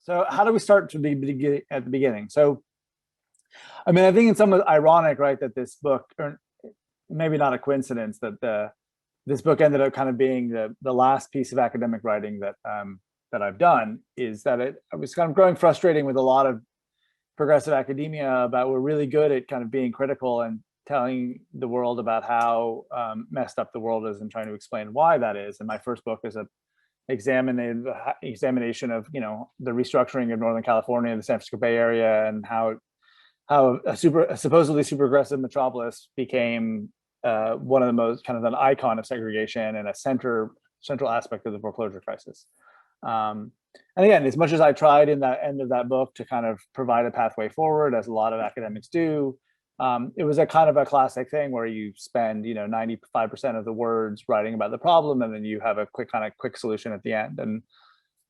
So how do we start to at the beginning? So, I mean, I think it's somewhat ironic, right, that this book, or maybe not a coincidence, that this book ended up kind of being the last piece of academic writing that I've done, is that it was kind of growing frustrating with a lot of progressive academia about we're really good at kind of being critical and telling the world about how messed up the world is and trying to explain why that is. And my first book is a examination of, you know, the restructuring of Northern California, the San Francisco Bay Area, and how a supposedly super aggressive metropolis became one of the most kind of an icon of segregation and a central aspect of the foreclosure crisis. And again, as much as I tried in that end of that book to kind of provide a pathway forward, as a lot of academics do, it was a kind of a classic thing where you spend, you know, 95% of the words writing about the problem, and then you have a quick solution at the end. And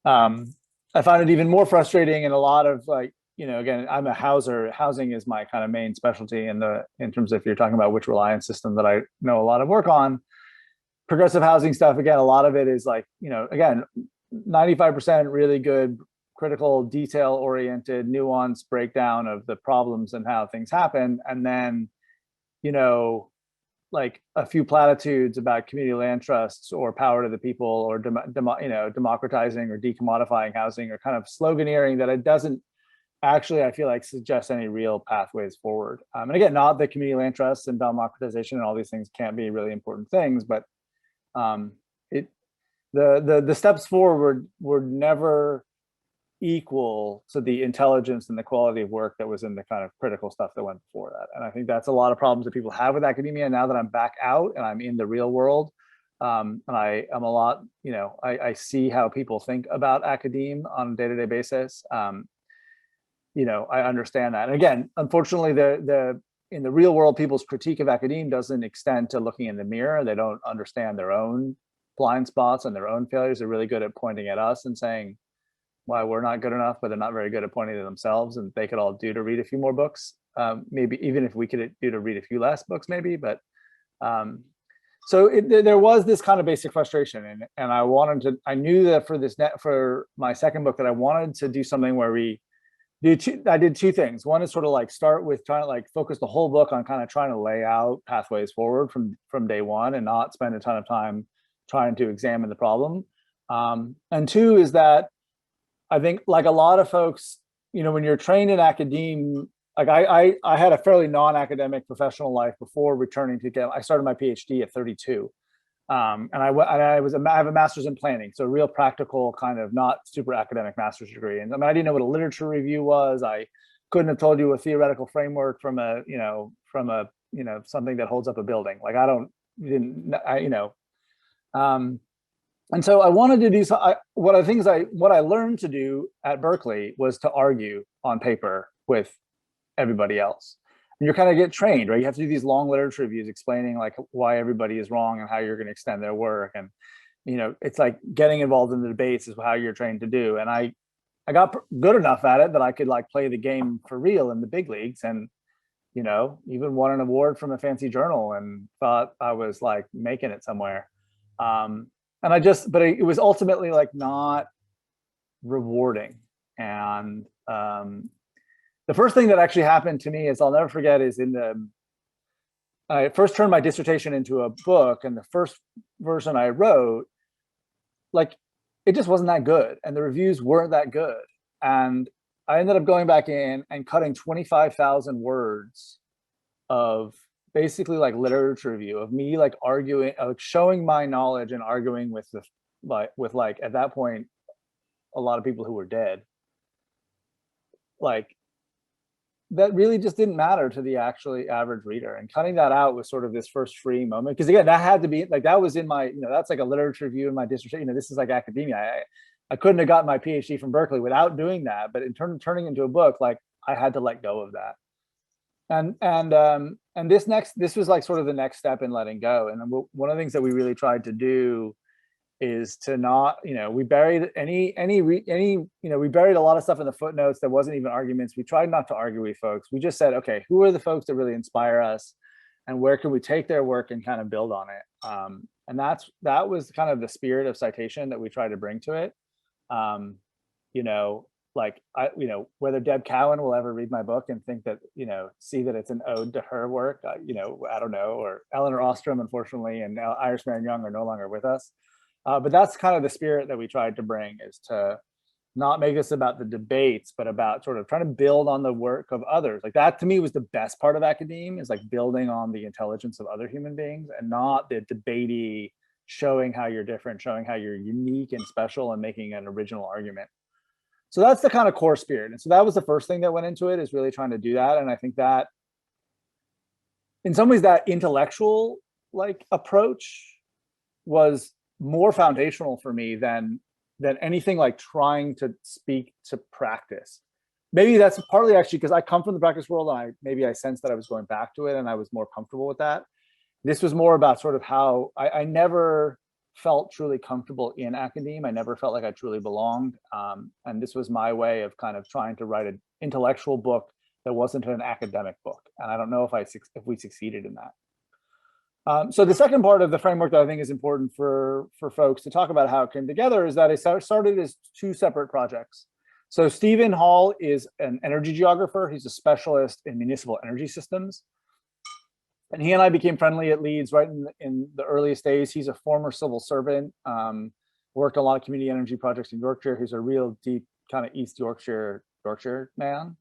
I found it even more frustrating in a lot of, like, you know, again, I'm a houser. Housing is my kind of main specialty in terms of, if you're talking about which reliance system that I know a lot of work on. Progressive housing stuff, again, a lot of it is like, you know, again, 95% really good, critical, detail-oriented, nuanced breakdown of the problems and how things happen. And then, you know, like a few platitudes about community land trusts or power to the people, or democratizing or decommodifying housing, or kind of sloganeering that it doesn't actually, I feel like, suggest any real pathways forward. And again, not that community land trusts and democratization and all these things can't be really important things, but the steps forward were never equal to the intelligence and the quality of work that was in the kind of critical stuff that went before that. And I think that's a lot of problems that people have with academia now that I'm back out and I'm in the real world. And I am a lot, you know, I see how people think about academe on a day-to-day basis. You know, I understand that. And again, unfortunately, in the real world, people's critique of academe doesn't extend to looking in the mirror. They don't understand their own blind spots and their own failures. They're really good at pointing at us and saying why we're not good enough, but they're not very good at pointing to themselves, and they could all do to read a few more books. Maybe even if we could do to read a few less books, maybe. But so there was this kind of basic frustration, and I knew that for my second book that I wanted to do something where I did two things. One is sort of like start with trying to like focus the whole book on kind of trying to lay out pathways forward from day one, and not spend a ton of time trying to examine the problem. And two is that I think, like a lot of folks, you know, when you're trained in academe, like I had a fairly non-academic professional life before returning to I started my PhD at 32. And I have a master's in planning, so real practical, kind of not super academic master's degree. And I mean, I didn't know what a literature review was. I couldn't have told you a theoretical framework from something that holds up a building. Like and so I wanted to do what I learned to do at Berkeley was to argue on paper with everybody else. And you kind of get trained, right? You have to do these long literature reviews explaining like why everybody is wrong and how you're going to extend their work. And, you know, it's like getting involved in the debates is how you're trained to do. And I got good enough at it that I could like play the game for real in the big leagues, and, you know, even won an award from a fancy journal and thought I was like making it somewhere. But it was ultimately like not rewarding. And the first thing that actually happened to me is, I'll never forget, is I first turned my dissertation into a book, and the first version I wrote, like, it just wasn't that good, and the reviews weren't that good. And I ended up going back in and cutting 25,000 words of basically like literature review of me, like arguing, like showing my knowledge and arguing with at that point, a lot of people who were dead. Like, that really just didn't matter to the actually average reader. And cutting that out was sort of this first freeing moment, because again, that had to be like, that was in my, you know, that's like a literature review in my dissertation. You know, this is like academia. I couldn't have gotten my PhD from Berkeley without doing that. But in turning into a book, like, I had to let go of that. And this was like sort of the next step in letting go. And one of the things that we really tried to do is to not, you know, we buried we buried a lot of stuff in the footnotes that wasn't even arguments. We tried not to argue with folks. We just said, okay, who are the folks that really inspire us, and where can we take their work and kind of build on it? And that was kind of the spirit of citation that we tried to bring to it. You know, like, whether Deb Cowan will ever read my book and think that, see that it's an ode to her work, I don't know, or Eleanor Ostrom, unfortunately, and now Iris Marion Young are no longer with us. But that's kind of the spirit that we tried to bring, is to not make this about the debates, but about sort of trying to build on the work of others. Like, that to me was the best part of academia, is like building on the intelligence of other human beings, and not the debatey showing how you're different, showing how you're unique and special, and making an original argument. So that's the kind of core spirit. And so that was the first thing that went into it, is really trying to do that. And I think that in some ways that intellectual like approach was more foundational for me than anything like trying to speak to practice. Maybe that's partly actually because I come from the practice world, and maybe I sensed that I was going back to it, and I was more comfortable with that. This was more about sort of how I never felt truly comfortable in academia. I never felt like I truly belonged. And this was my way of kind of trying to write an intellectual book that wasn't an academic book. And I don't know if we succeeded in that. So the second part of the framework that I think is important for folks to talk about how it came together is that it started as two separate projects. So Stephen Hall is an energy geographer. He's a specialist in municipal energy systems. And he and I became friendly at Leeds right in the earliest days. He's a former civil servant, worked a lot of community energy projects in Yorkshire. He's a real deep kind of East Yorkshire man.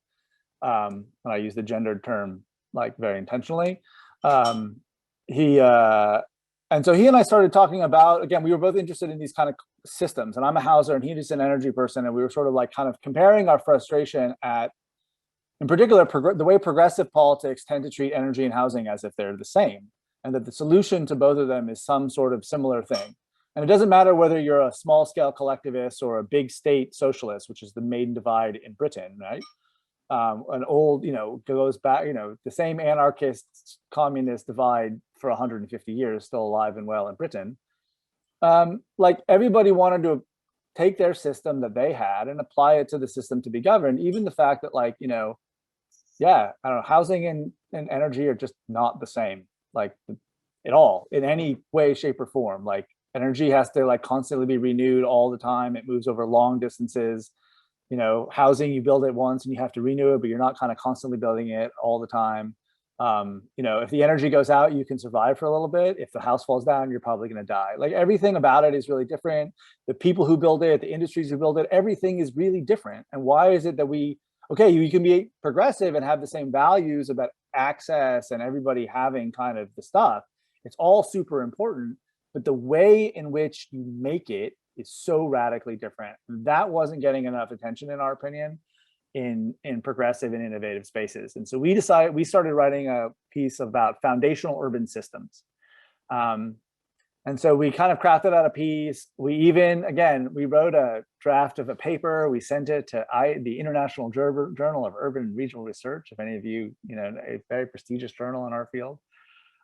And I use the gendered term like very intentionally. And so he and I started talking about, again, we were both interested in these kind of systems, and I'm a houser and he's an energy person. And we were sort of like kind of comparing our frustration at, in particular, the way progressive politics tend to treat energy and housing as if they're the same, and that the solution to both of them is some sort of similar thing. And it doesn't matter whether you're a small scale collectivist or a big state socialist, which is the main divide in Britain, right? An old, goes back, the same anarchist communist divide for 150 years, still alive and well in Britain. Like, everybody wanted to take their system that they had and apply it to the system to be governed. Even the fact that, like, I don't know, housing and energy are just not the same, like, at all, in any way, shape, or form. Like, energy has to like constantly be renewed all the time. It moves over long distances. Housing, you build it once and you have to renew it, but you're not kind of constantly building it all the time. If the energy goes out, you can survive for a little bit. If the house falls down, you're probably going to die. Like, everything about it is really different. The people who build it, the industries who build it, everything is really different. And why is it that you can be progressive and have the same values about access and everybody having kind of the stuff. It's all super important, but the way in which you make it is so radically different. That wasn't getting enough attention, in our opinion, in progressive and innovative spaces. And so we started writing a piece about foundational urban systems. And so we kind of crafted out a piece. We wrote a draft of a paper. We sent it to the International Journal of Urban and Regional Research, if any of you, a very prestigious journal in our field.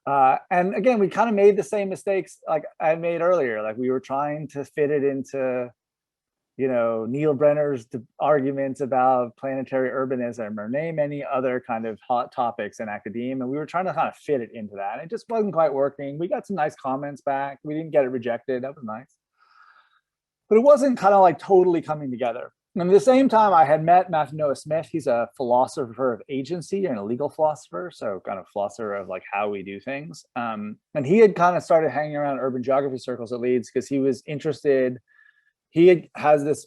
And again, we kind of made the same mistakes like I made earlier. Like, we were trying to fit it into, Neil Brenner's arguments about planetary urbanism, or name any other kind of hot topics in academia. And we were trying to kind of fit it into that. And it just wasn't quite working. We got some nice comments back. We didn't get it rejected. That was nice. But it wasn't kind of like totally coming together. And at the same time, I had met Matthew Noah Smith. He's a philosopher of agency and a legal philosopher, so kind of philosopher of like how we do things. And he had kind of started hanging around urban geography circles at Leeds because he was interested. He has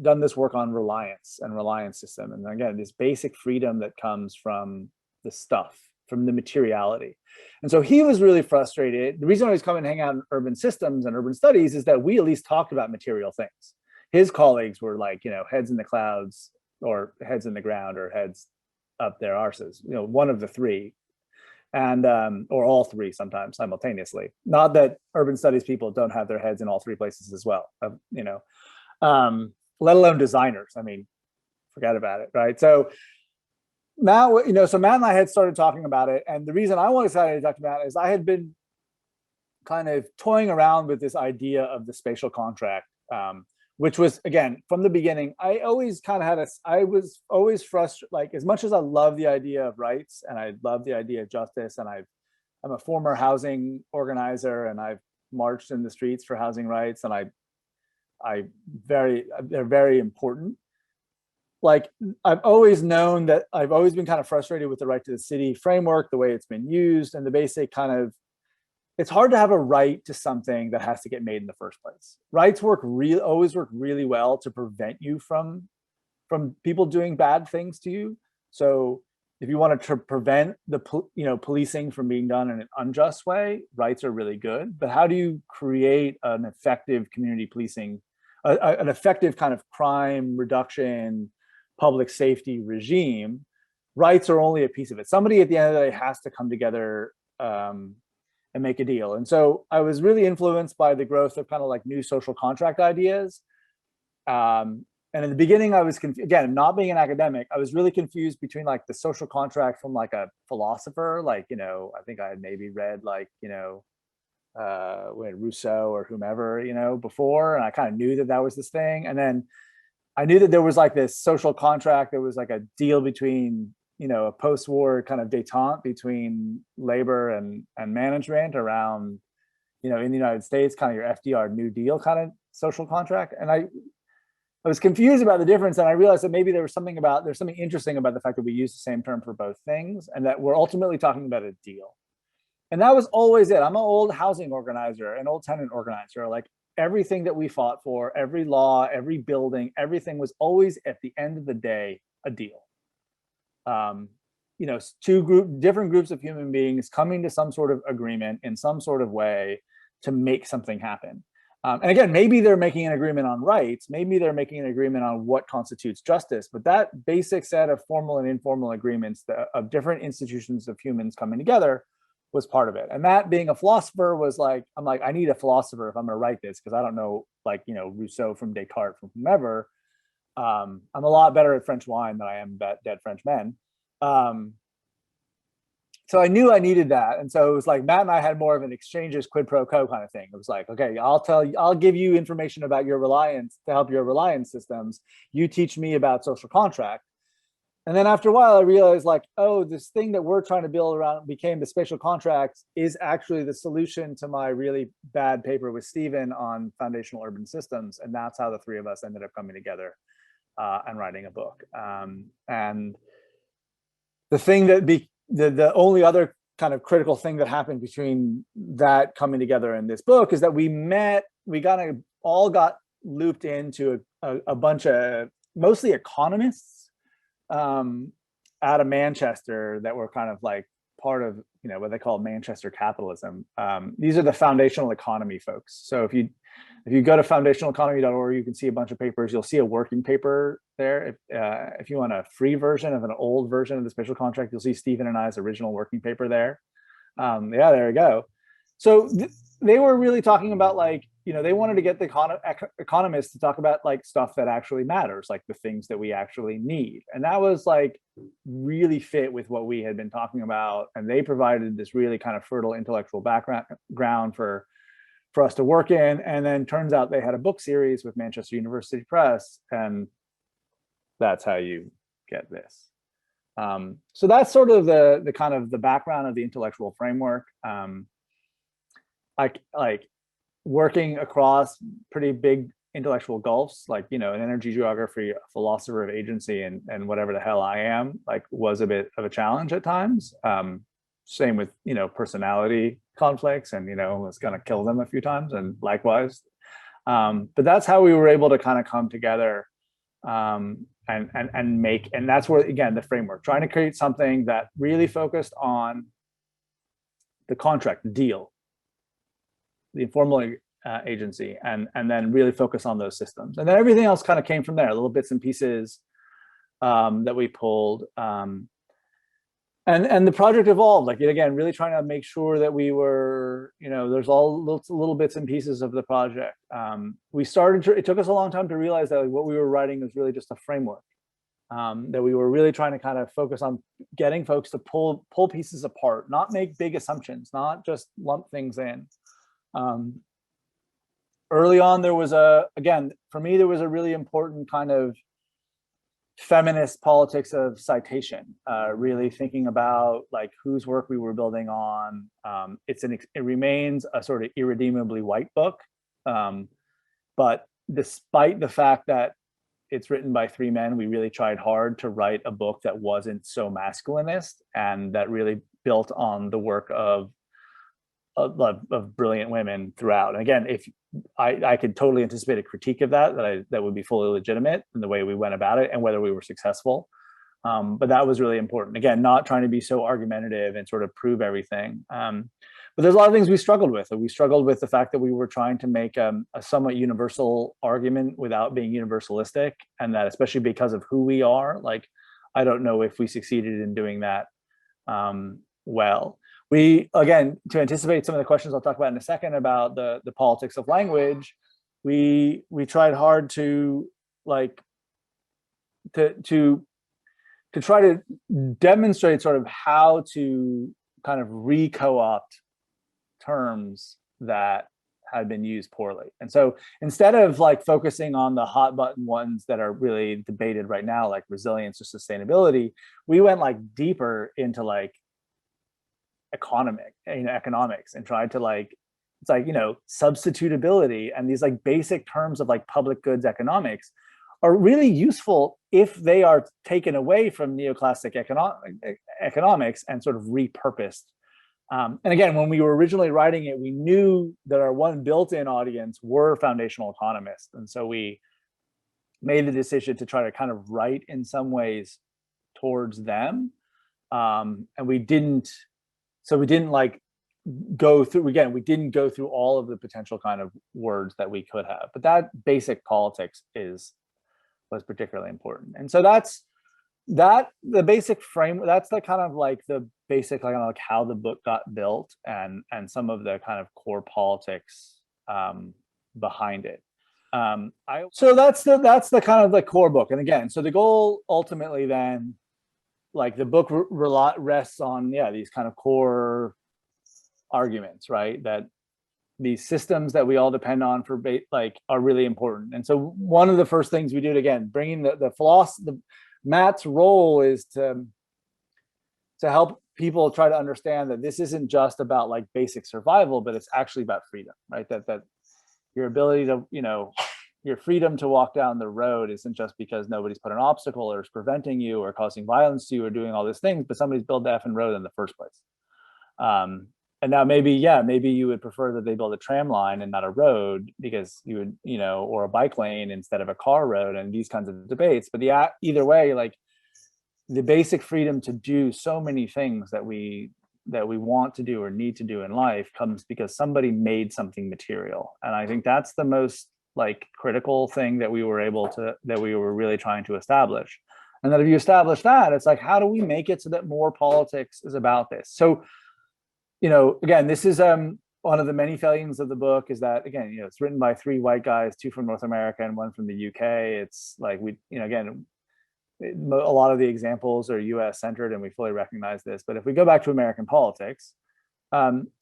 done this work on reliance and reliance system, and again, this basic freedom that comes from the stuff, from the materiality. And so he was really frustrated. The reason I was coming to hang out in urban systems and urban studies is that we at least talked about material things. His colleagues were like, heads in the clouds, or heads in the ground, or heads up their arses, one of the three, and or all three sometimes simultaneously. Not that urban studies people don't have their heads in all three places as well, let alone designers. I mean, forget about it, right? So Matt, so Matt and I had started talking about it, and the reason I wanted to talk about it is I had been kind of toying around with this idea of the spatial contract. Which was, again, from the beginning, I always kind of I was always frustrated, like, as much as I love the idea of rights and I love the idea of justice, and I'm a former housing organizer and I've marched in the streets for housing rights, and they're very important. like, I've always known that I've always been kind of frustrated with the right to the city framework, the way it's been used, and the basic kind of, it's hard to have a right to something that has to get made in the first place. Rights always work really well to prevent you from people doing bad things to you. So if you want to prevent the policing from being done in an unjust way, rights are really good. But how do you create an effective community policing, an effective kind of crime reduction, public safety regime? Rights are only a piece of it. Somebody at the end of the day has to come together and make a deal. And so I was really influenced by the growth of kind of like new social contract ideas. And in the beginning, I was confused. Again, not being an academic, I was really confused between like the social contract from like a philosopher, like, I think I had maybe read like, Rousseau or whomever, before, and I kind of knew that was this thing. And then I knew that there was like this social contract that was like a deal between, a post-war kind of détente between labor and management around, in the United States, kind of your FDR New Deal kind of social contract. And I was confused about the difference, and I realized that maybe there's something interesting about the fact that we use the same term for both things, and that we're ultimately talking about a deal. And that was always it. I'm an old housing organizer, an old tenant organizer. Like, everything that we fought for, every law, every building, everything was always at the end of the day a deal. Different groups of human beings coming to some sort of agreement in some sort of way to make something happen. And again, maybe they're making an agreement on rights, maybe they're making an agreement on what constitutes justice, but that basic set of formal and informal agreements of different institutions of humans coming together was part of it. And that, being a philosopher, was like, I'm like, I need a philosopher if I'm gonna write this, because I don't know, like, Rousseau from Descartes from whomever. I'm a lot better at French wine than I am dead French men. So I knew I needed that. And so it was like Matt and I had more of an exchanges quid pro quo kind of thing. It was like, okay, I'll give you information about your reliance to help your reliance systems. You teach me about social contract. And then after a while, I realized, like, oh, this thing that we're trying to build around became the spatial contracts is actually the solution to my really bad paper with Stephen on foundational urban systems. And that's how the three of us ended up coming together and writing a book. And the thing that the only other kind of critical thing that happened between that coming together in this book is that we all got looped into a bunch of mostly economists out of Manchester that were kind of like part of what they call Manchester capitalism. These are the foundational economy folks. So if you go to foundationaleconomy.org, you can see a bunch of papers. You'll see a working paper there. If you want a free version of an old version of the spatial contract, you'll see Stephen and I's original working paper there. Yeah, there you go. So they were really talking about, like, they wanted to get the economists to talk about like stuff that actually matters, like the things that we actually need. And that was like really fit with what we had been talking about. And they provided this really kind of fertile intellectual background for us to work in. And then turns out they had a book series with Manchester University Press, and that's how you get this. So that's sort of the kind of the background of the intellectual framework. Like working across pretty big intellectual gulfs, like, an energy geography, a philosopher of agency, and whatever the hell I am, like, was a bit of a challenge at times. Same with, personality conflicts, and, was gonna kill them a few times, and likewise. But that's how we were able to kind of come together and make, and that's where, again, the framework, trying to create something that really focused on the contract, the deal, the informal agency, and then really focus on those systems. And then everything else kind of came from there, little bits and pieces that we pulled. And the project evolved, like, again, really trying to make sure that we were, there's all little bits and pieces of the project. It took us a long time to realize that, like, what we were writing was really just a framework, that we were really trying to kind of focus on getting folks to pull pieces apart, not make big assumptions, not just lump things in. Early on, there was for me, there was a really important kind of feminist politics of citation, really thinking about, like, whose work we were building on. It remains a sort of irredeemably white book, but despite the fact that it's written by three men. We really tried hard to write a book that wasn't so masculinist and that really built on the work of brilliant women throughout. And again, if I could totally anticipate a critique of that would be fully legitimate in the way we went about it and whether we were successful. But that was really important. Again, not trying to be so argumentative and sort of prove everything. But there's a lot of things we struggled with. We struggled with the fact that we were trying to make a somewhat universal argument without being universalistic, and that especially because of who we are, like, I don't know if we succeeded in doing that well. We, again, to anticipate some of the questions I'll talk about in a second about the politics of language, we tried hard to like to try to demonstrate sort of how to kind of re-co-opt terms that had been used poorly. And so instead of like focusing on the hot button ones that are really debated right now, like resilience or sustainability, we went like deeper into like economics and tried to like, it's like, substitutability and these like basic terms of like public goods economics are really useful if they are taken away from neoclassic economics and sort of repurposed. And again, when we were originally writing it, we knew that our one built-in audience were foundational economists. And so we made the decision to try to kind of write in some ways towards them. And we didn't like go through, again, we didn't go through all of the potential kind of words that we could have, but that basic politics was particularly important. And so that's the basic frame. That's the kind of like the basic, like how the book got built and some of the kind of core politics behind it. So that's the kind of the core book. And again, so the goal ultimately then, like the book rests on these kind of core arguments, right? That these systems that we all depend on for like are really important. And so one of the first things we did, again, bringing the philosophy, Matt's role is to help people try to understand that this isn't just about like basic survival, but it's actually about freedom, right? That your ability to, your freedom to walk down the road isn't just because nobody's put an obstacle or is preventing you or causing violence to you or doing all these things, but somebody's built the effing road in the first place. And now maybe you would prefer that they build a tram line and not a road because you would, or a bike lane instead of a car road and these kinds of debates. But either way, like the basic freedom to do so many things that we want to do or need to do in life comes because somebody made something material. And I think that's the most like critical thing that we were really trying to establish. And that if you establish that, it's like, how do we make it so that more politics is about this? So, again, this is one of the many failings of the book is that, again, it's written by three white guys, two from North America and one from the UK. It's like again, a lot of the examples are US centered and we fully recognize this. But if we go back to American politics,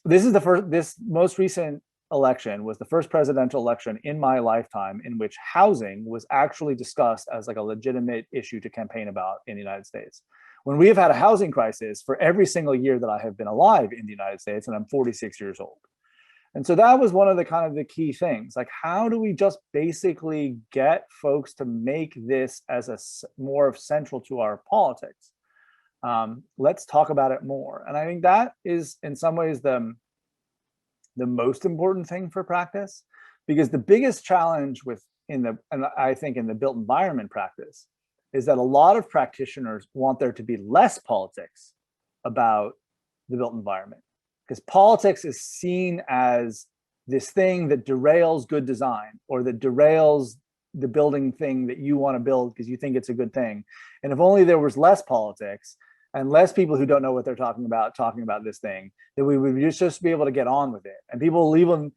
this most recent election was the first presidential election in my lifetime in which housing was actually discussed as like a legitimate issue to campaign about in the United States. When we have had a housing crisis for every single year that I have been alive in the United States, and I'm 46 years old. And so that was one of the kind of the key things, like how do we just basically get folks to make this as a more of central to our politics? Let's talk about it more. And I think that is in some ways the most important thing for practice, because the biggest challenge and I think in the built environment practice is that a lot of practitioners want there to be less politics about the built environment, because politics is seen as this thing that derails good design or that derails the building thing that you want to build because you think it's a good thing. And if only there was less politics and less people who don't know what they're talking about this thing, then we would just be able to get on with it. And people leave them,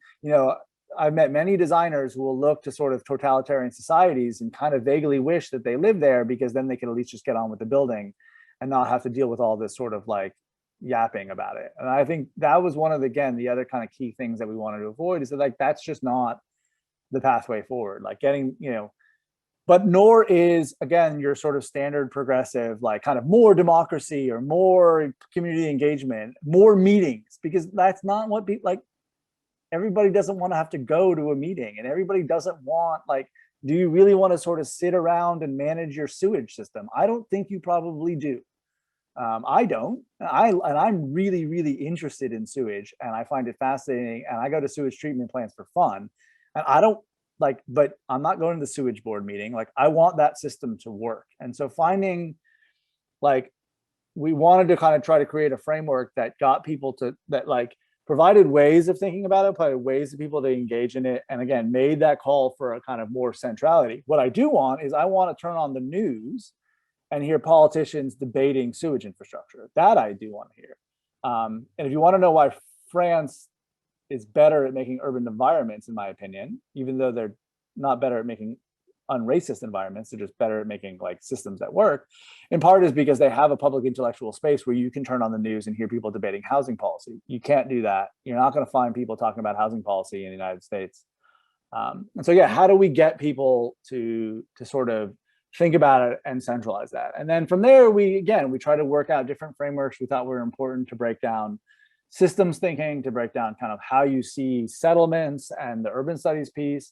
I've met many designers who will look to sort of totalitarian societies and kind of vaguely wish that they lived there because then they could at least just get on with the building and not have to deal with all this sort of like yapping about it. And I think that was one of the other kind of key things that we wanted to avoid is that like, that's just not the pathway forward, like getting, but nor is, again, your sort of standard progressive, like kind of more democracy or more community engagement, more meetings, because that's not what people like. Everybody doesn't want to have to go to a meeting and everybody doesn't want like do you really want to sort of sit around and manage your sewage system? I don't think you probably do. I don't. I'm really, really interested in sewage, and I find it fascinating. And I go to sewage treatment plants for fun, and I don't like. But I'm not going to the sewage board meeting. Like, I want that system to work. And so finding, like, we wanted to kind of try to create a framework that got people to, that like provided ways of thinking about it, provided ways for people to engage in it, and again made that call for a kind of more centrality. What I do want is, I want to turn on the news and hear politicians debating sewage infrastructure. That I do want to hear. And if you want to know why France is better at making urban environments, in my opinion, even though they're not better at making unracist environments, they're just better at making like systems that work, in part is because they have a public intellectual space where you can turn on the news and hear people debating housing policy. You can't do that. You're not going to find people talking about housing policy in the United States. And so, yeah, how do we get people to sort of think about it and centralize that? And then from there, we try to work out different frameworks we thought were important to break down systems thinking, to break down kind of how you see settlements and the urban studies piece.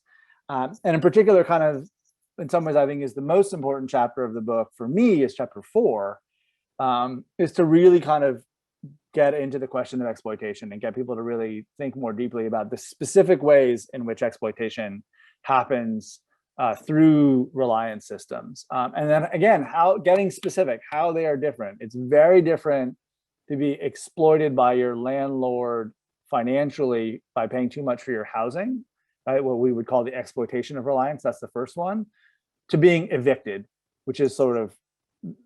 And in particular, kind of, in some ways, I think is the most important chapter of the book for me is chapter 4, is to really kind of get into the question of exploitation and get people to really think more deeply about the specific ways in which exploitation happens through reliance systems. And then again, how getting specific, how they are different. It's very different to be exploited by your landlord financially by paying too much for your housing, right? What we would call the exploitation of reliance. That's the first one. To being evicted, which is sort of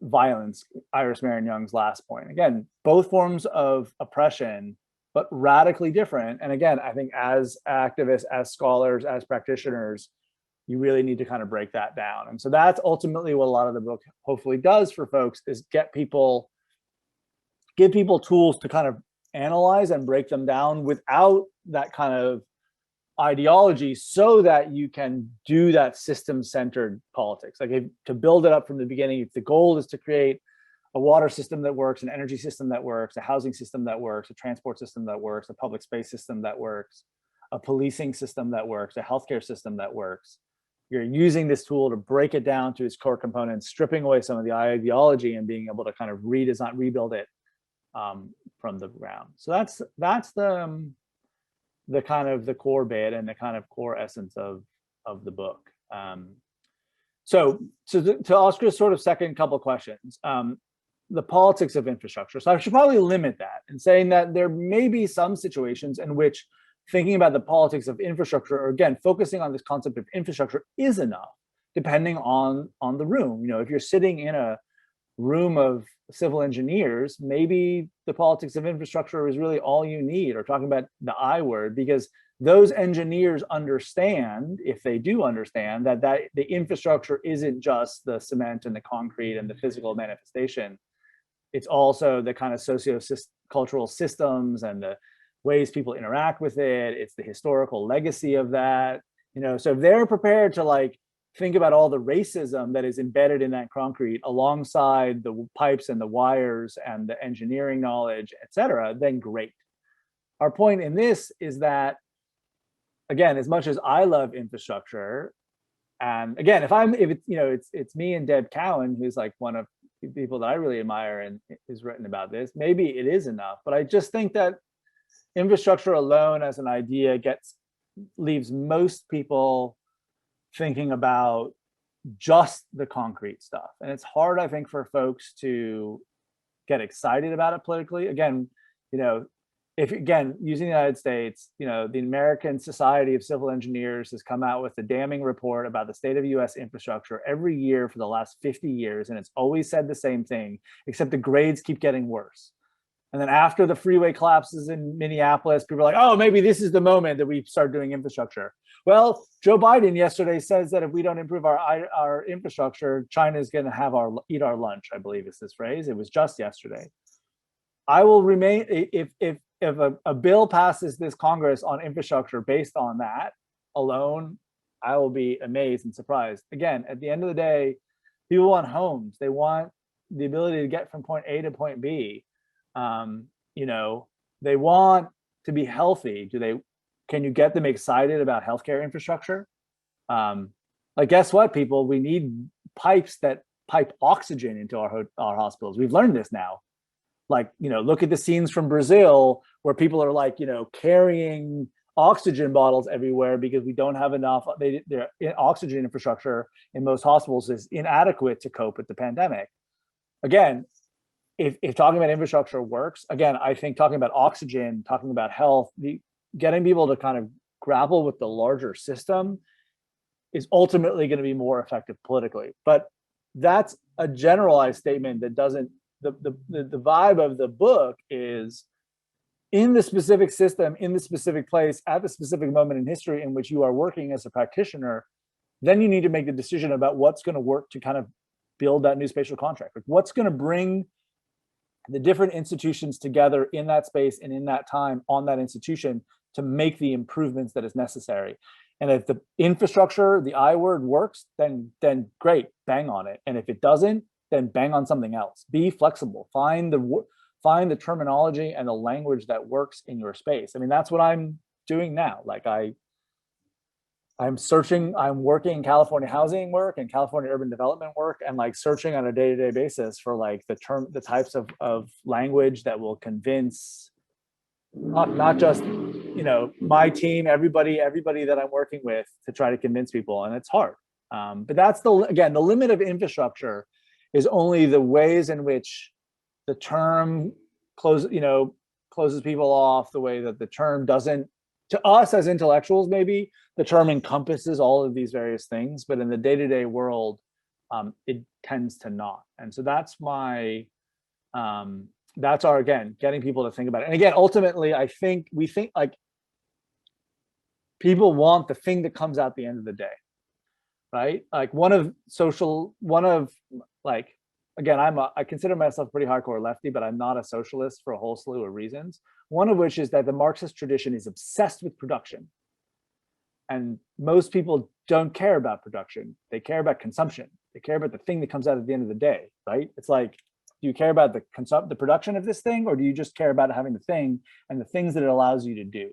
violence, Iris Marion Young's last point. Again, both forms of oppression, but radically different. And again, I think as activists, as scholars, as practitioners, you really need to kind of break that down. And so that's ultimately what a lot of the book hopefully does for folks, is give people tools to kind of analyze and break them down without that kind of ideology, so that you can do that system-centered politics. Like, to build it up from the beginning, if the goal is to create a water system that works, an energy system that works, a housing system that works, a transport system that works, a public space system that works, a policing system that works, a healthcare system that works, you're using this tool to break it down to its core components, stripping away some of the ideology and being able to kind of rebuild it from the ground. So that's the kind of the core bit and the kind of core essence of the book. So to Oscar's sort of second couple questions, the politics of infrastructure. So I should probably limit that in saying that there may be some situations in which thinking about the politics of infrastructure, or again, focusing on this concept of infrastructure, is enough, depending on the room. You know, if you're sitting in a room of civil engineers, maybe the politics of infrastructure is really all you need, or talking about the I word, because those engineers understand, if they do understand, that the infrastructure isn't just the cement and the concrete and the physical manifestation. It's also the kind of socio-cultural systems and the ways people interact with it. It's the historical legacy of that. You know, so if they're prepared to like think about all the racism that is embedded in that concrete alongside the pipes and the wires and the engineering knowledge, et cetera, then great. Our point in this is that, again, as much as I love infrastructure, and again, if it's me and Deb Cowan, who's like one of the people that I really admire and has written about this, maybe it is enough. But I just think that infrastructure alone as an idea leaves most people thinking about just the concrete stuff. And it's hard, I think, for folks to get excited about it politically. Again, using the United States, the American Society of Civil Engineers has come out with a damning report about the state of US infrastructure every year for the last 50 years. And it's always said the same thing, except the grades keep getting worse. And then after the freeway collapses in Minneapolis, people are like, oh, maybe this is the moment that we start doing infrastructure. Well, Joe Biden yesterday says that if we don't improve our infrastructure, China is going to eat our lunch, I believe is this phrase. It was just yesterday. I will remain, if a bill passes this Congress on infrastructure based on that alone, I will be amazed and surprised. Again, at the end of the day, people want homes. They want the ability to get from point A to point B. They want to be healthy. Can you get them excited about healthcare infrastructure? Like, guess what, people? We need pipes that pipe oxygen into our hospitals. We've learned this now. Like, look at the scenes from Brazil where people are like, carrying oxygen bottles everywhere because we don't have enough. Their oxygen infrastructure in most hospitals is inadequate to cope with the pandemic. Again, if talking about infrastructure works, again, I think talking about oxygen, talking about health, getting people to kind of grapple with the larger system is ultimately going to be more effective politically. But that's a generalized statement that doesn't, the vibe of the book is, in the specific system, in the specific place, at the specific moment in history in which you are working as a practitioner, then you need to make the decision about what's going to work to kind of build that new spatial contract. Like, what's going to bring the different institutions together in that space and in that time on that institution to make the improvements that is necessary. And if the infrastructure, the I word, works, then great, bang on it. And if it doesn't, then bang on something else. Be flexible. Find the terminology and the language that works in your space. I mean, that's what I'm doing now. Like, I'm working California housing work and California urban development work, and like searching on a day-to-day basis for like the types of language that will convince not just my team, everybody that I'm working with, to try to convince people, and it's hard. But that's the limit of infrastructure is only the ways in which the term closes people off, the way that the term doesn't, to us as intellectuals, maybe the term encompasses all of these various things, but in the day-to-day world, it tends to not. And so that's our, again, getting people to think about it. And again, ultimately, we think like people want the thing that comes out at the end of the day, right? Like again, I consider myself pretty hardcore lefty, but I'm not a socialist for a whole slew of reasons. One of which is that the Marxist tradition is obsessed with production. And most people don't care about production. They care about consumption. They care about the thing that comes out at the end of the day, right? It's like, do you care about the production of this thing, or do you just care about having the thing and the things that it allows you to do?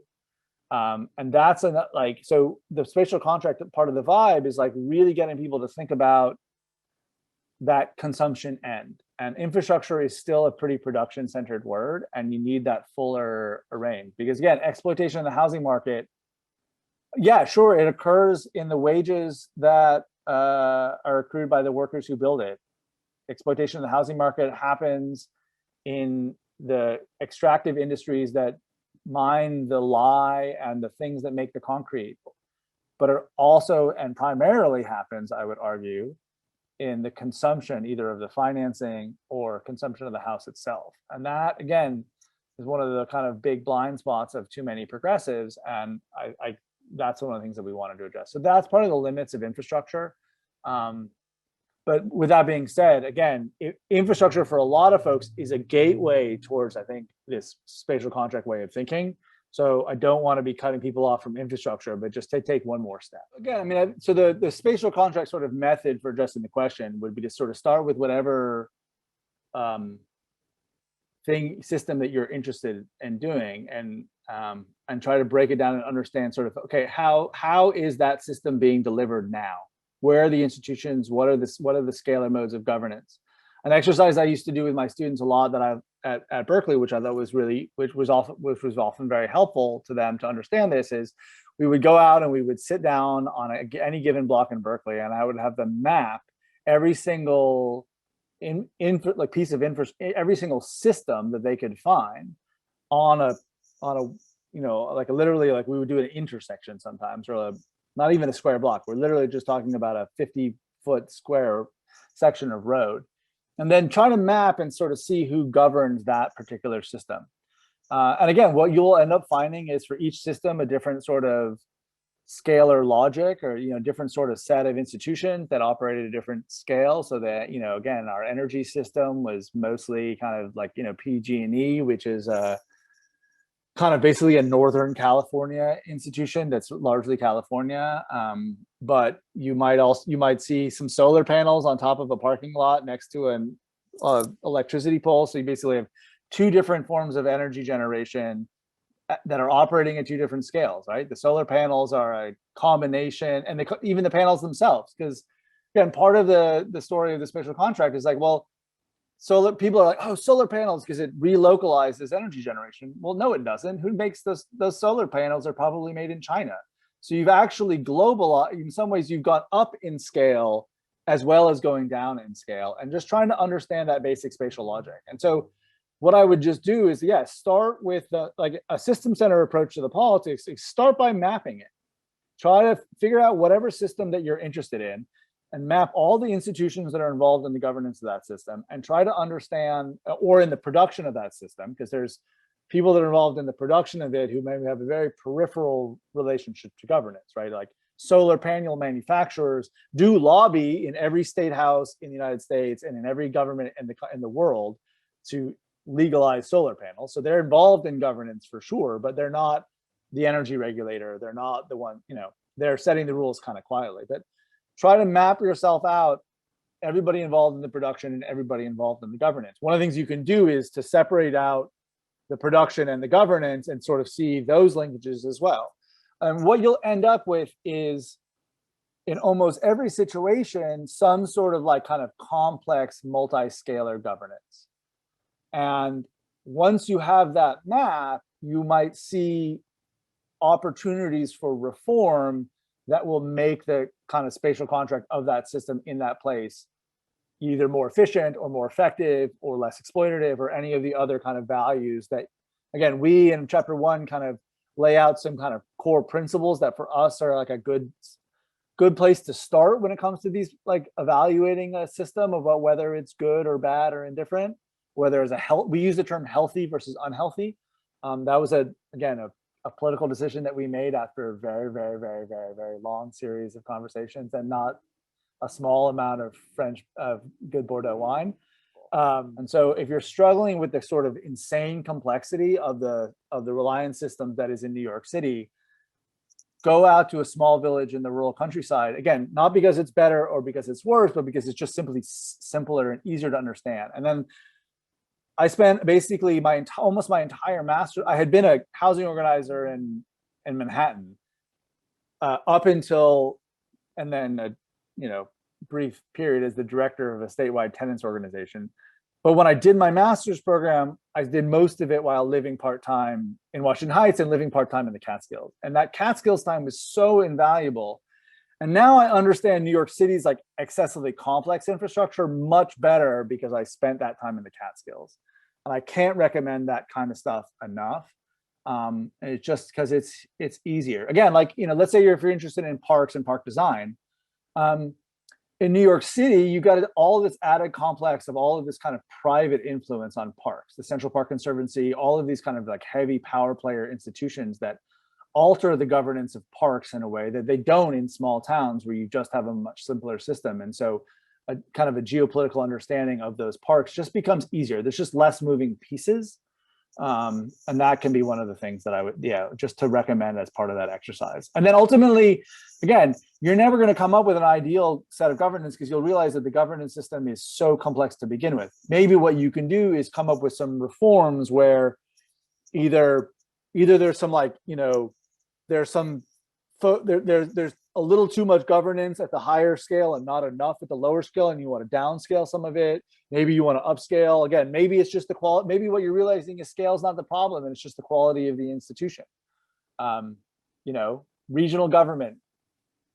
And that's so the spatial contract part of the vibe is like really getting people to think about that consumption end. And infrastructure is still a pretty production-centered word, and you need that fuller range. Because again, exploitation in the housing market, yeah, sure, it occurs in the wages that are accrued by the workers who build it. Exploitation in the housing market happens in the extractive industries that mine the lye and the things that make the concrete. But it also and primarily happens, I would argue, in the consumption, either of the financing or consumption of the house itself. And that, again, is one of the kind of big blind spots of too many progressives. And that's one of the things that we wanted to address. So that's part of the limits of infrastructure. But with that being said, again, infrastructure for a lot of folks is a gateway towards, I think, this spatial contract way of thinking. So I don't want to be cutting people off from infrastructure, but just to take one more step. Again, I mean, so the spatial contract sort of method for addressing the question would be to sort of start with whatever system that you're interested in doing, and try to break it down and understand sort of, okay, how is that system being delivered now? Where are the institutions? What are the scalar modes of governance? An exercise I used to do with my students a lot that at Berkeley, which I thought was often very helpful to them to understand this, is we would go out and we would sit down on any given block in Berkeley, and I would have them map every single piece of every single system that they could find on a literally, like we would do an intersection sometimes, or not even a square block. We're literally just talking about a 50-foot square section of road, and then try to map and sort of see who governs that particular system. And again, what you'll end up finding is for each system a different sort of scalar logic, or different sort of set of institutions that operate at a different scale. So that again, our energy system was mostly kind of like PG&E, which is kind of basically a Northern California institution that's largely California. But you might see some solar panels on top of a parking lot next to an electricity pole. So you basically have two different forms of energy generation that are operating at two different scales, right? The solar panels are a combination, and even the panels themselves, because again, part of the story of the spatial contract is like, well, solar people are like, oh, solar panels because it relocalizes energy generation. Well, no, it doesn't. Who makes those solar panels are probably made in China. So you've actually globalized, in some ways you've gone up in scale as well as going down in scale, and just trying to understand that basic spatial logic. And so what I would just do is, yes, start with like a system-centered approach to the politics. Start by mapping it. Try to figure out whatever system that you're interested in and map all the institutions that are involved in the governance of that system, and try to understand, or in the production of that system, because there's people that are involved in the production of it who maybe have a very peripheral relationship to governance, right? Like solar panel manufacturers do lobby in every state house in the United States and in every government in the world to legalize solar panels. So they're involved in governance for sure, but they're not the energy regulator. They're not the one, they're setting the rules kind of quietly. But try to map yourself out, everybody involved in the production and everybody involved in the governance. One of the things you can do is to separate out the production and the governance and sort of see those linkages as well. And what you'll end up with is, in almost every situation, some sort of like kind of complex multi-scalar governance. And once you have that map, you might see opportunities for reform that will make the kind of spatial contract of that system in that place either more efficient or more effective or less exploitative, or any of the other kind of values that, again, we in chapter 1 kind of lay out some kind of core principles that for us are like a good place to start when it comes to these, like evaluating a system about whether it's good or bad or indifferent, whether it's we use the term healthy versus unhealthy. That was again a political decision that we made after a very, very, very, very, very long series of conversations, and not a small amount of good Bordeaux wine. And so if you're struggling with the sort of insane complexity of the reliance system that is in New York City, go out to a small village in the rural countryside. Again, not because it's better or because it's worse, but because it's just simply simpler and easier to understand. And then I spent basically almost my entire master. I had been a housing organizer in Manhattan up until, and then a brief period as the director of a statewide tenants organization. But when I did my master's program, I did most of it while living part-time in Washington Heights and living part-time in the Catskills. And that Catskills time was so invaluable. And now I understand New York City's like excessively complex infrastructure much better because I spent that time in the Catskills. And I can't recommend that kind of stuff enough. It's just because it's easier. Again, like, let's say if you're interested in parks and park design, in New York City, you got all of this added complex of all of this kind of private influence on parks, the Central Park Conservancy, all of these kind of like heavy power player institutions that alter the governance of parks in a way that they don't in small towns where you just have a much simpler system. And so a kind of a geopolitical understanding of those parks just becomes easier. There's just less moving pieces. And that can be one of the things that I would, just to recommend as part of that exercise. And then ultimately, again, you're never going to come up with an ideal set of governance because you'll realize that the governance system is so complex to begin with. Maybe what you can do is come up with some reforms where either there's some like, there's some, there's a little too much governance at the higher scale and not enough at the lower scale, and you want to downscale some of it. Maybe you want to upscale. Again, maybe it's just the quality. Maybe what you're realizing is scale is not the problem, and it's just the quality of the institution. Regional government,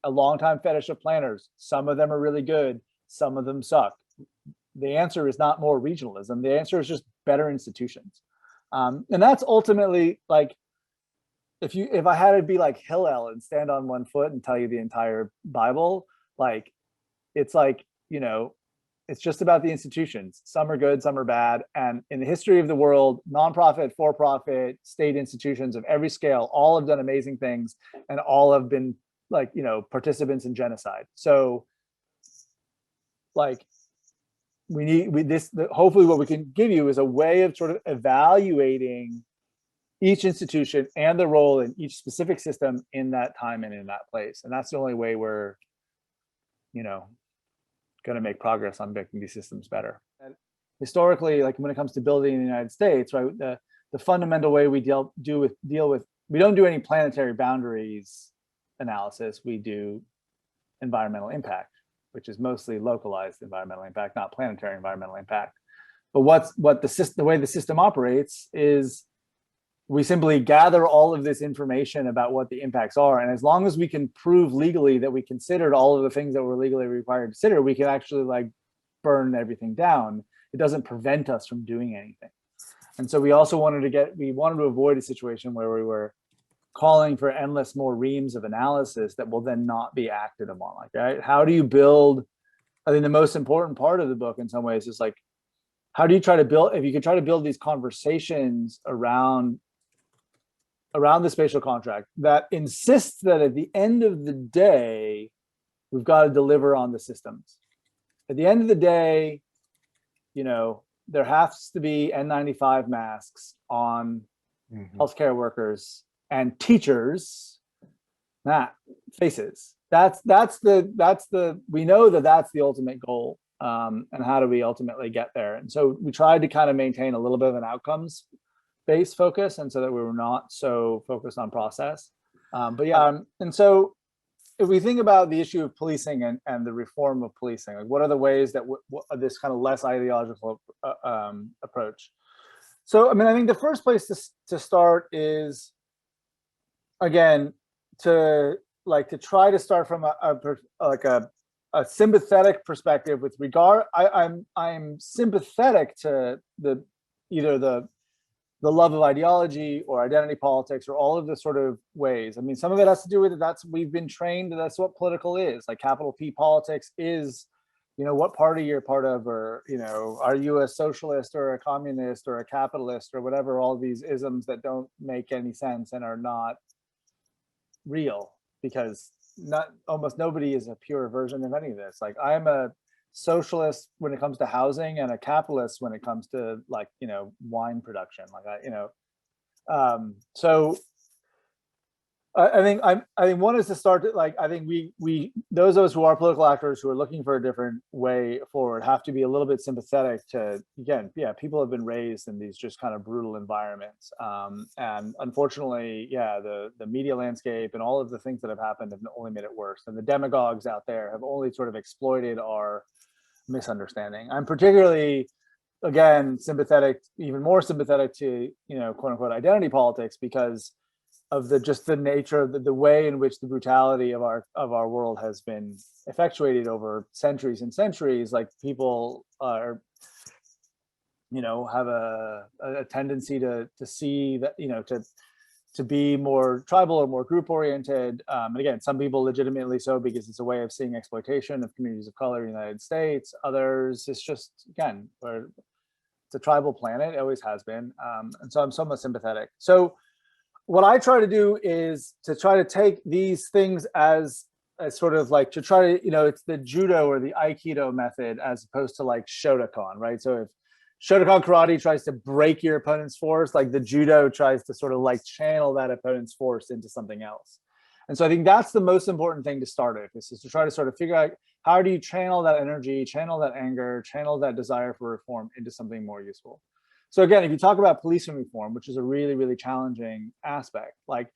a longtime fetish of planners. Some of them are really good. Some of them suck. The answer is not more regionalism. The answer is just better institutions. And that's ultimately like, if I had to be like Hillel and stand on one foot and tell you the entire Bible, like, it's like, it's just about the institutions. Some are good, some are bad. And in the history of the world, nonprofit, for-profit, state institutions of every scale, all have done amazing things, and all have been like, participants in genocide. So like, hopefully what we can give you is a way of sort of evaluating each institution and the role in each specific system in that time and in that place. And that's the only way we're, going to make progress on making these systems better. And historically, like when it comes to building in the United States, right, the the fundamental way we deal with, we don't do any planetary boundaries analysis. We do environmental impact, which is mostly localized environmental impact, not planetary environmental impact. But the way the system operates is we simply gather all of this information about what the impacts are. And as long as we can prove legally that we considered all of the things that we're legally required to consider, we can actually like burn everything down. It doesn't prevent us from doing anything. And so we also wanted to avoid a situation where we were calling for endless more reams of analysis that will then not be acted upon. Like, right? How do you build, I think the most important part of the book in some ways is like, how do you try to build, if you could try to build these conversations around the spatial contract that insists that at the end of the day, we've got to deliver on the systems. At the end of the day, you know, there has to be N95 masks on healthcare workers and teachers, not faces. That's the we know that that's the ultimate goal. And how do we ultimately get there? And so we tried to kind of maintain a little bit of an outcomes based focus, and so that we were not so focused on process. But yeah, and so if we think about the issue of policing and the reform of policing, like what are the ways that this kind of less ideological approach? So, I mean, I think the first place to start is, again, to try to start from a sympathetic perspective with regard. I'm sympathetic to either the love of ideology or identity politics or all of the sort of ways. I mean, some of it has to do with it. We've been trained that's what political is. Like capital P politics is, you know, what party you're part of, or, you know, are you a socialist or a communist or a capitalist or whatever, all these isms that don't make any sense and are not real, because almost nobody is a pure version of any of this. Like I'm a socialist when it comes to housing and a capitalist when it comes to, like, you know, wine production. Like so I think one is to start to, like, I think we those of us who are political actors who are looking for a different way forward have to be a little bit sympathetic to, again, yeah, people have been raised in these just kind of brutal environments, and unfortunately, yeah, the media landscape and all of the things that have happened have only made it worse, and the demagogues out there have only sort of exploited our misunderstanding. I'm particularly, again, even more sympathetic to, you know, quote unquote identity politics, because of the nature of the way in which the brutality of our world has been effectuated over centuries and centuries. Like people are, you know, have a tendency to see that, you know, to be more tribal or more group oriented. And again, some people legitimately so, because it's a way of seeing exploitation of communities of color in the United States. Others, it's just, again, it's a tribal planet, it always has been. And so I'm somewhat sympathetic. So what I try to do is to try to take these things as sort of like, to try to, you know, it's the judo or the aikido method as opposed to like Shotokan, right? So if Shotokan karate tries to break your opponent's force, like the judo tries to sort of like channel that opponent's force into something else. And so I think that's the most important thing to start with, is to try to sort of figure out, how do you channel that energy, channel that anger, channel that desire for reform into something more useful. So again, if you talk about policing reform, which is a really, really challenging aspect, like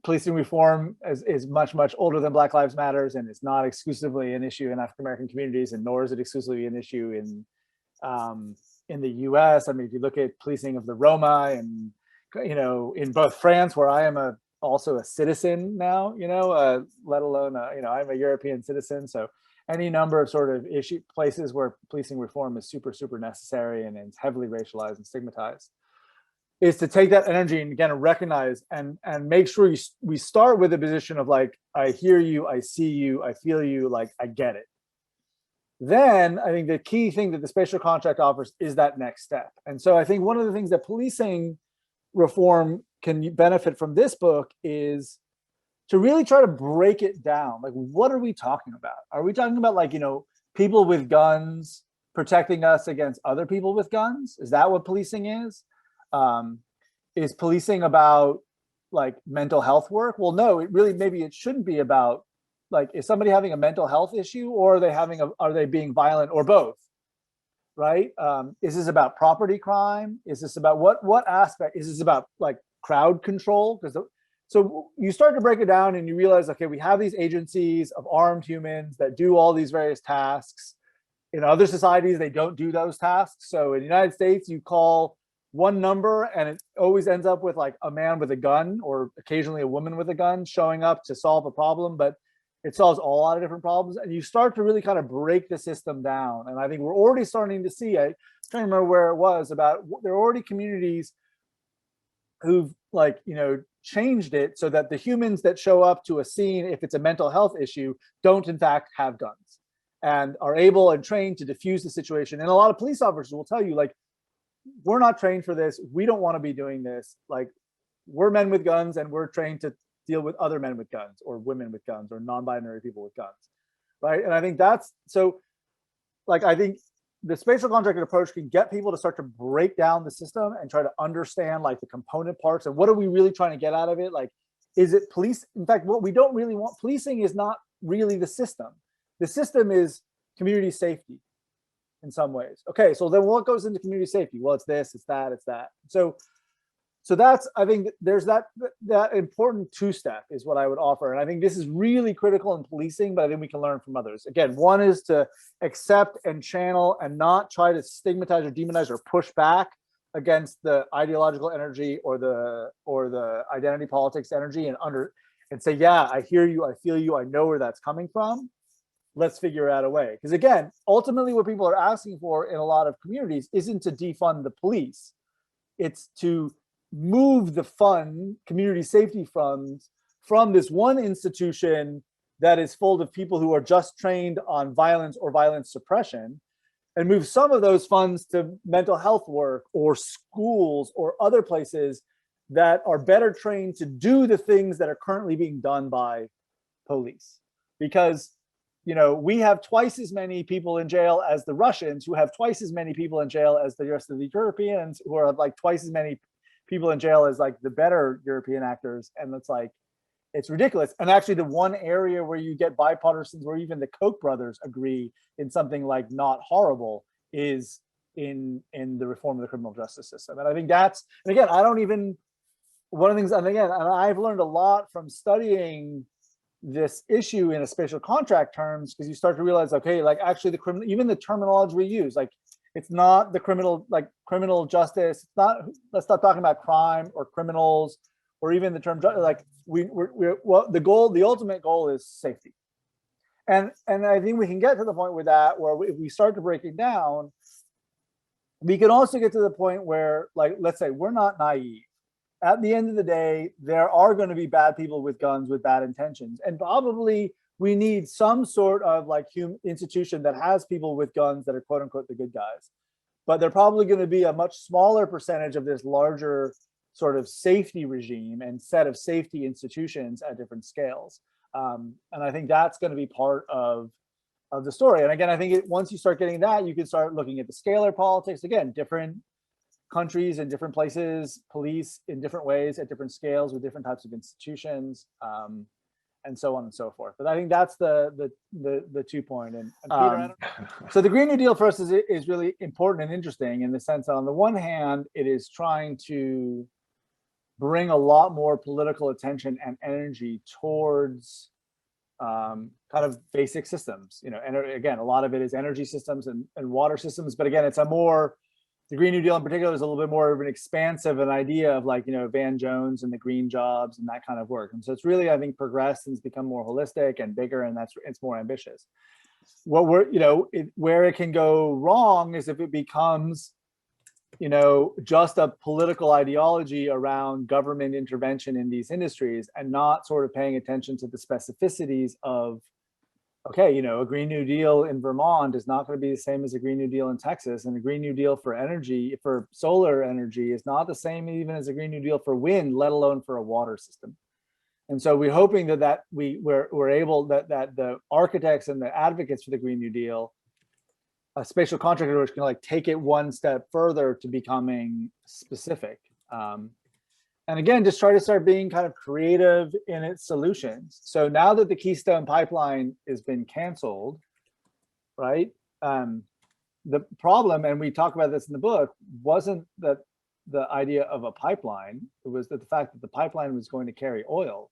policing reform is much, much older than Black Lives Matters, and it's not exclusively an issue in African-American communities, and nor is it exclusively an issue in the US. I mean, if you look at policing of the Roma, and, you know, in both France, where I am also a citizen now, you know, let alone, you know, I'm a European citizen. So any number of sort of places where policing reform is super, super necessary and it's heavily racialized and stigmatized, is to take that energy and again recognize and make sure we start with a position of like, I hear you, I see you, I feel you, like I get it. Then I think the key thing that the spatial contract offers is that next step. And so I think one of the things that policing reform can benefit from this book is to really try to break it down. Like, what are we talking about? Are we talking about, like, you know, people with guns protecting us against other people with guns? Is that what policing is? Is policing about like mental health work? Well, no, maybe it shouldn't be about, like, is somebody having a mental health issue, or are they being violent, or both? right? Is this about property crime? Is this about what aspect? Is this about like crowd control? Because so you start to break it down and you realize, okay, we have these agencies of armed humans that do all these various tasks. In other societies, they don't do those tasks. So in the United States, you call one number and it always ends up with like a man with a gun or occasionally a woman with a gun showing up to solve a problem, but it solves a lot of different problems. And you start to really kind of break the system down. And I think we're already starting to see, I'm trying to remember where it was, about there are already communities who've like, changed it so that the humans that show up to a scene, if it's a mental health issue, don't in fact have guns and are able and trained to diffuse the situation. And a lot of police officers will tell you, like, we're not trained for this. We don't want to be doing this. Like, we're men with guns and we're trained to deal with other men with guns or women with guns or non-binary people with guns, right? And I think that's, so like, I think the spatial contracted approach can get people to start to break down the system and try to understand like the component parts and what are we really trying to get out of it? Like, is it police? In fact, what we don't really want, policing is not really the system. The system is community safety in some ways. Okay, so then what goes into community safety? Well, it's this, it's that, it's that. So that's, I think there's that important two-step is what I would offer. And I think this is really critical in policing, but I think we can learn from others. Again, one is to accept and channel and not try to stigmatize or demonize or push back against the ideological energy or the identity politics energy and say, yeah, I hear you, I feel you, I know where that's coming from. Let's figure out a way. Because again, ultimately what people are asking for in a lot of communities isn't to defund the police. It's to move the community safety funds from this one institution that is full of people who are just trained on violence or violence suppression and move some of those funds to mental health work or schools or other places that are better trained to do the things that are currently being done by police. Because we have twice as many people in jail as the Russians, who have twice as many people in jail as the rest of the Europeans, who are like twice as many people in jail as like the better European actors. And it's like, it's ridiculous. And actually the one area where you get bipartisans, where even the Koch brothers agree in something like not horrible, is in the reform of the criminal justice system. And I think that's, and again, one of the things, and again, and I've learned a lot from studying this issue in a spatial contract terms, because you start to realize, okay, like actually even the terminology we use, like it's not the criminal justice. It's not, let's stop talking about crime or criminals or even the term, like the ultimate goal is safety. And I think we can get to the point with that, where if we start to break it down, we can also get to the point where, like, let's say we're not naive. At the end of the day, there are going to be bad people with guns with bad intentions. And probably we need some sort of like institution that has people with guns that are quote unquote the good guys. But they're probably going to be a much smaller percentage of this larger sort of safety regime and set of safety institutions at different scales. And I think that's going to be part of the story. And again, I think once you start getting that, you can start looking at the scalar politics. Again, different countries and different places police in different ways at different scales with different types of institutions, and so on and so forth. But I think that's the 2 point. And Peter, so the Green New Deal for us is really important and interesting in the sense that on the one hand, it is trying to bring a lot more political attention and energy towards kind of basic systems. And again, a lot of it is energy systems and water systems. But again, the Green New Deal in particular is a little bit more of an expansive idea of like, Van Jones and the green jobs and that kind of work. And so it's really, I think, progressed and it's become more holistic and bigger, and it's more ambitious. What where it can go wrong is if it becomes, just a political ideology around government intervention in these industries and not sort of paying attention to the specificities of, okay, a Green New Deal in Vermont is not going to be the same as a Green New Deal in Texas, and a Green New Deal for energy, for solar energy, is not the same even as a Green New Deal for wind, let alone for a water system. And so we're hoping that we're able, that the architects and the advocates for the Green New Deal, a spatial contract approach, can like take it one step further to becoming specific. And again, just try to start being kind of creative in its solutions. So now that the Keystone Pipeline has been canceled, right? the problem, and we talk about this in the book, wasn't that the idea of a pipeline. It was that the fact that the pipeline was going to carry oil.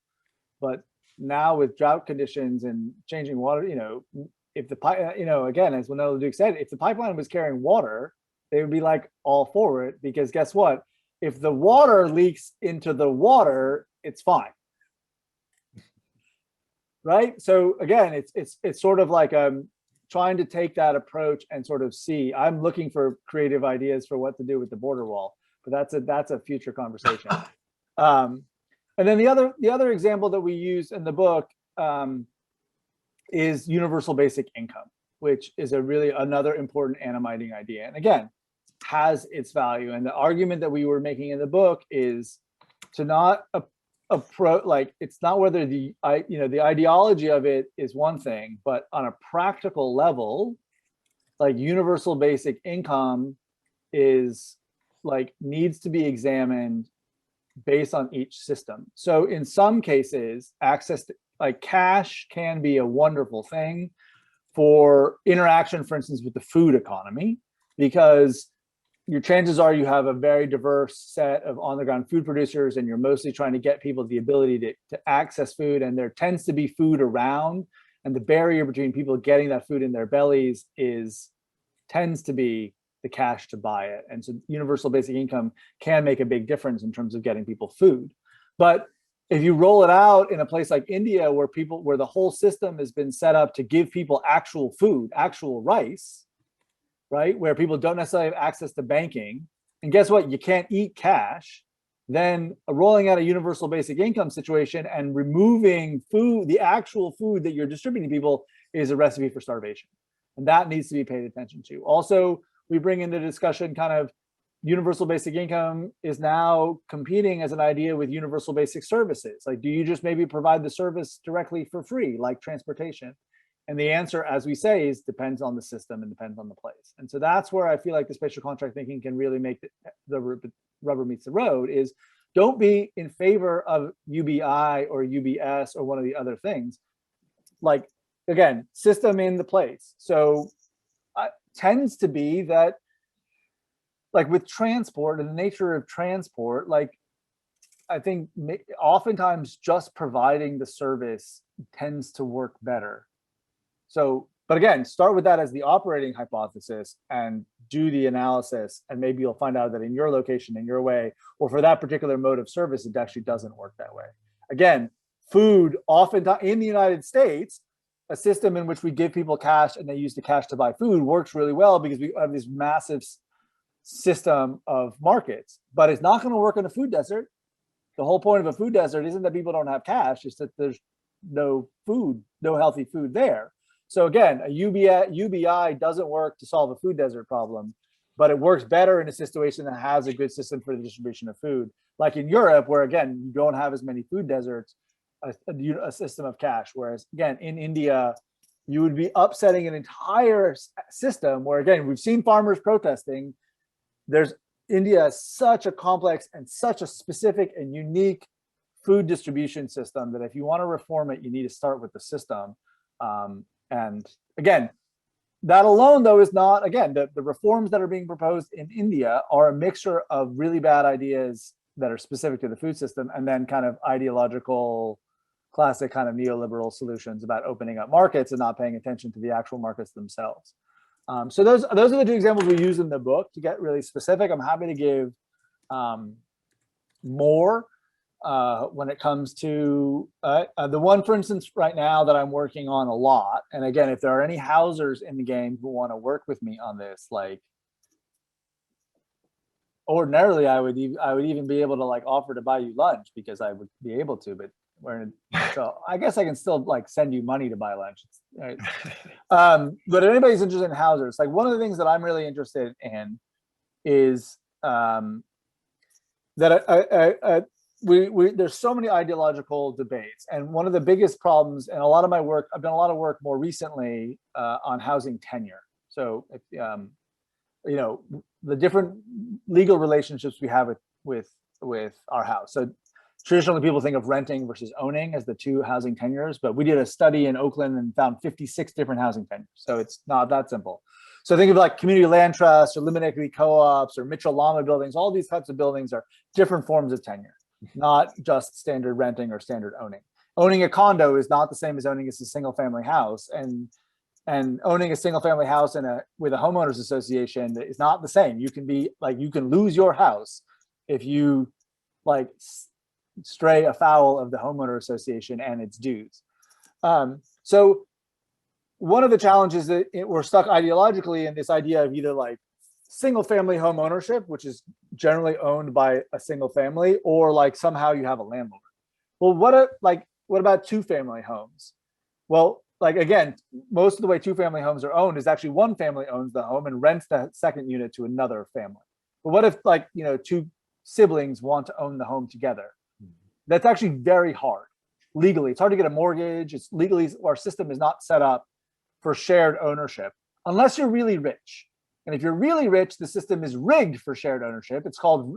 But now with drought conditions and changing water, if the pipe, again, as Winona Duke said, if the pipeline was carrying water, they would be like all for it, because guess what? If the water leaks into the water, it's fine. Right? So again, it's sort of like trying to take that approach and sort of see. I'm looking for creative ideas for what to do with the border wall, but that's a future conversation. And then the other example that we use in the book is universal basic income, which is another important animating idea. And again, has its value. And the argument that we were making in the book is to not approach, it's not whether the ideology of it is one thing, but on a practical level, like universal basic income is needs to be examined based on each system. So in some cases, access to cash can be a wonderful thing for interaction, for instance, with the food economy, because your chances are you have a very diverse set of on-the-ground food producers, and you're mostly trying to get people the ability to access food, and there tends to be food around, and the barrier between people getting that food in their bellies tends to be the cash to buy it. And so universal basic income can make a big difference in terms of getting people food. But if you roll it out in a place like India, where the whole system has been set up to give people actual food, actual rice, right, where people don't necessarily have access to banking, and guess what, you can't eat cash, then rolling out a universal basic income situation and removing food, the actual food that you're distributing to people, is a recipe for starvation. And that needs to be paid attention to. Also, we bring into discussion kind of universal basic income is now competing as an idea with universal basic services. Do you just maybe provide the service directly for free, like transportation? And the answer, as we say, is depends on the system and depends on the place. And so that's where I feel like the spatial contract thinking can really make the rubber meets the road, is don't be in favor of UBI or UBS or one of the other things. Again, system in the place. So tends to be that with transport and the nature of transport, I think oftentimes just providing the service tends to work better. So, but again, start with that as the operating hypothesis and do the analysis, and maybe you'll find out that in your location, in your way, or for that particular mode of service, it actually doesn't work that way. Again, food, oftentimes in the United States, a system in which we give people cash and they use the cash to buy food works really well, because we have this massive system of markets. But it's not going to work in a food desert. The whole point of a food desert isn't that people don't have cash, it's that there's no food, no healthy food there. So again, a UBI doesn't work to solve a food desert problem, but it works better in a situation that has a good system for the distribution of food. Like in Europe, where again, you don't have as many food deserts, a system of cash. Whereas again, in India, you would be upsetting an entire system where, again, we've seen farmers protesting. India is such a complex and such a specific and unique food distribution system that if you want to reform it, you need to start with the system. And again, that alone, though, is not, again, the reforms that are being proposed in India are a mixture of really bad ideas that are specific to the food system, and then kind of ideological, classic kind of neoliberal solutions about opening up markets and not paying attention to the actual markets themselves. So those are the two examples we use in the book to get really specific. I'm happy to give more when it comes to the one, for instance, right now that I'm working on a lot. And again, if there are any housers in the game who want to work with me on this, ordinarily I would even be able to offer to buy you lunch, because I would be able to, but so I guess I can still send you money to buy lunch. Right? But if anybody's interested in housers, one of the things that I'm really interested in is that there's so many ideological debates, and one of the biggest problems, and a lot of my work, I've done a lot of work more recently on housing tenure. So the different legal relationships we have with our house. So traditionally, people think of renting versus owning as the two housing tenures, but we did a study in Oakland and found 56 different housing tenures. So it's not that simple. So think of like community land trusts or limited equity co-ops or Mitchell-Lama buildings. All these types of buildings are different forms of tenure, not just standard renting or standard owning. Owning a condo is not the same as owning a single family house, and owning a single family house with a homeowners association is not the same. You can be like, you can lose your house if you like stray afoul of the homeowner association and its dues. So one of the challenges that we're stuck ideologically in this idea of either like single family home ownership, which is generally owned by a single family, or like somehow you have a landlord. Well, what about two family homes? Well, like again, most of the way two family homes are owned is actually one family owns the home and rents the second unit to another family. But what if like, you know, two siblings want to own the home together? That's actually very hard legally. It's hard to get a mortgage. It's legally, our system is not set up for shared ownership unless you're really rich. And if you're really rich, the system is rigged for shared ownership.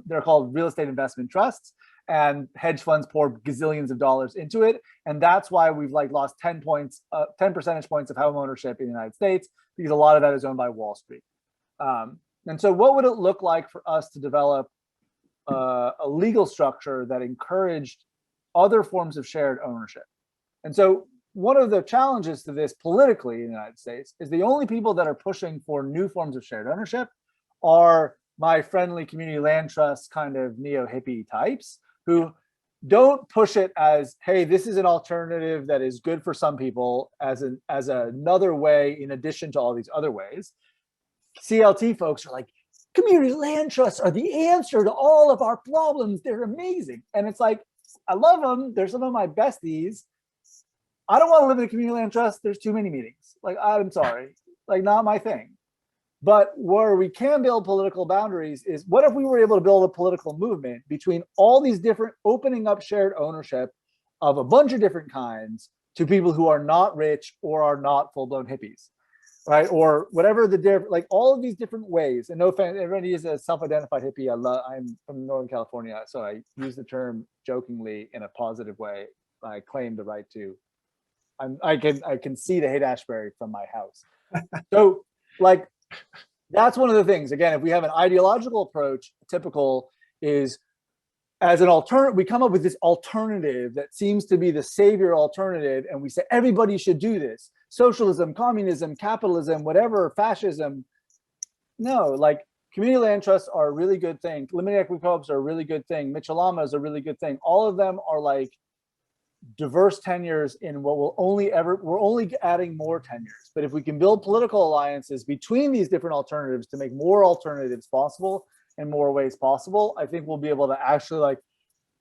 They're called real estate investment trusts, and hedge funds pour gazillions of dollars into it. And that's why we've like lost 10 percentage points of home ownership in the United States, because a lot of that is owned by Wall Street. And so what would it look like for us to develop a legal structure that encouraged other forms of shared ownership? And so one of the challenges to this politically in the United States is the only people that are pushing for new forms of shared ownership are my friendly community land trust kind of neo-hippie types who don't push it as, hey, this is an alternative that is good for some people as another way in addition to all these other ways. CLT folks are like, community land trusts are the answer to all of our problems. They're amazing. And it's like, I love them. They're some of my besties. I don't want to live in a community land trust. There's too many meetings. Like, I'm sorry, like not my thing. But where we can build political boundaries is, what if we were able to build a political movement between all these different, opening up shared ownership of a bunch of different kinds to people who are not rich or are not full-blown hippies, right? Or whatever the different, like all of these different ways. And no offense, everybody is a self-identified hippie. I'm from Northern California, so I use the term jokingly in a positive way. I claim the right to. I can see the Haight-Ashbury from my house. So like, that's one of the things. Again, if we have an ideological approach, typical is as an alternative, we come up with this alternative that seems to be the savior alternative. And we say, everybody should do this. Socialism, communism, capitalism, whatever, fascism. No, like community land trusts are a really good thing. Limited equity co-ops are a really good thing. Mitchell-Lama is a really good thing. All of them are like diverse tenures in what we're only adding more tenures. But if we can build political alliances between these different alternatives to make more alternatives possible in more ways possible, I think we'll be able to actually like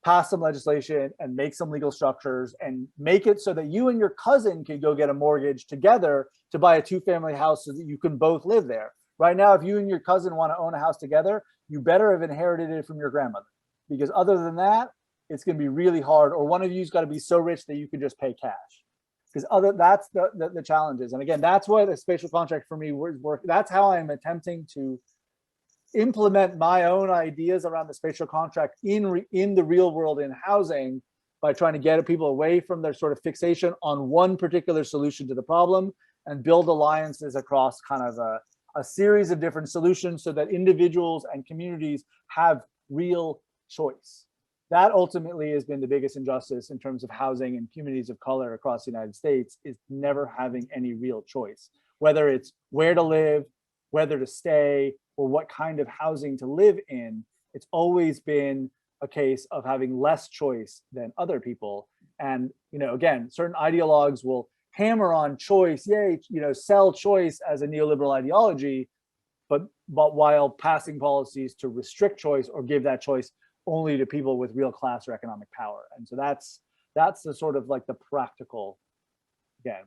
pass some legislation and make some legal structures and make it so that you and your cousin can go get a mortgage together to buy a two-family house so that you can both live there. Right now, if you and your cousin want to own a house together, you better have inherited it from your grandmother, because other than that, it's going to be really hard, or one of you's got to be so rich that you can just pay cash. Because that's the challenges. And again, that's why the spatial contract for me work. That's how I'm attempting to implement my own ideas around the spatial contract in the real world in housing, by trying to get people away from their sort of fixation on one particular solution to the problem and build alliances across kind of a series of different solutions so that individuals and communities have real choice. That ultimately has been the biggest injustice in terms of housing and communities of color across the United States, is never having any real choice, whether it's where to live, whether to stay, or what kind of housing to live in. It's always been a case of having less choice than other people. And, you know, again, certain ideologues will hammer on choice, yay, you know, sell choice as a neoliberal ideology, but while passing policies to restrict choice or give that choice only to people with real class or economic power. And so that's the sort of like the practical, again,